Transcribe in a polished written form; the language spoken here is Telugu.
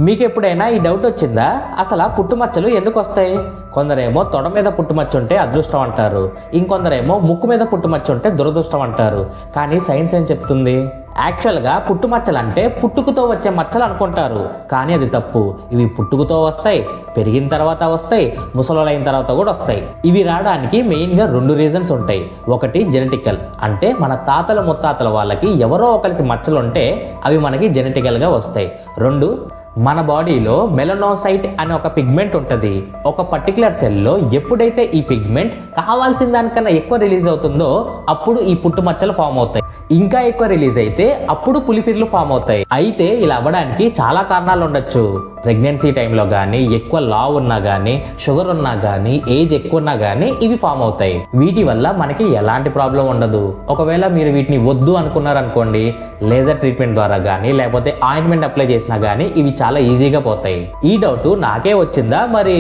మీకు ఎప్పుడైనా ఈ డౌట్ వచ్చిందా? అసలు ఆ పుట్టుమచ్చలు ఎందుకు వస్తాయి? కొందరేమో తొడ మీద పుట్టుమచ్చ ఉంటే అదృష్టం అంటారు, ఇంకొందరేమో ముక్కు మీద పుట్టుమచ్చ ఉంటే దురదృష్టం అంటారు. కానీ సైన్స్ ఏం చెప్తుంది? యాక్చువల్గా పుట్టుమచ్చలు అంటే పుట్టుకతో వచ్చే మచ్చలు అనుకుంటారు, కానీ అది తప్పు. ఇవి పుట్టుకతో వస్తాయి, పెరిగిన తర్వాత వస్తాయి, ముసలోళ్ళైన తర్వాత కూడా వస్తాయి. ఇవి రావడానికి మెయిన్గా 2 రీజన్స్ ఉంటాయి. ఒకటి జెనెటికల్, అంటే మన తాతల ముత్తాతల వాళ్ళకి ఎవరో ఒకరికి మచ్చలు ఉంటే అవి మనకి జెనెటికల్గా వస్తాయి. 2, మన బాడీలో మెలనోసైట్ అనే ఒక పిగ్మెంట్ ఉంటుంది. ఒక పర్టికులర్ సెల్లో ఎప్పుడైతే ఈ పిగ్మెంట్ కావాల్సిన దానికన్నా ఎక్కువ రిలీజ్ అవుతుందో అప్పుడు ఈ పుట్టుమచ్చలు ఫామ్ అవుతాయి. ఇంకా ఎక్కువ రిలీజ్ అయితే అప్పుడు పులిపిర్లు ఫామ్ అవుతాయి. అయితే ఇలా అవ్వడానికి చాలా కారణాలు ఉండొచ్చు. ప్రెగ్నెన్సీ టైంలో కానీ, ఎక్కువ లావ్ ఉన్నా కానీ, షుగర్ ఉన్నా కానీ, ఏజ్ ఎక్కువ ఉన్నా కానీ ఇవి ఫామ్ అవుతాయి. వీటి వల్ల మనకి ఎలాంటి ప్రాబ్లం ఉండదు. ఒకవేళ మీరు వీటిని వద్దు అనుకున్నారనుకోండి, లేజర్ ట్రీట్మెంట్ ద్వారా కానీ లేకపోతే ఆయింట్మెంట్ అప్లై చేసినా కానీ ఇవి చాలా ఈజీగా పోతాయి. ఈ డౌట్ నాకే వచ్చిందా మరి?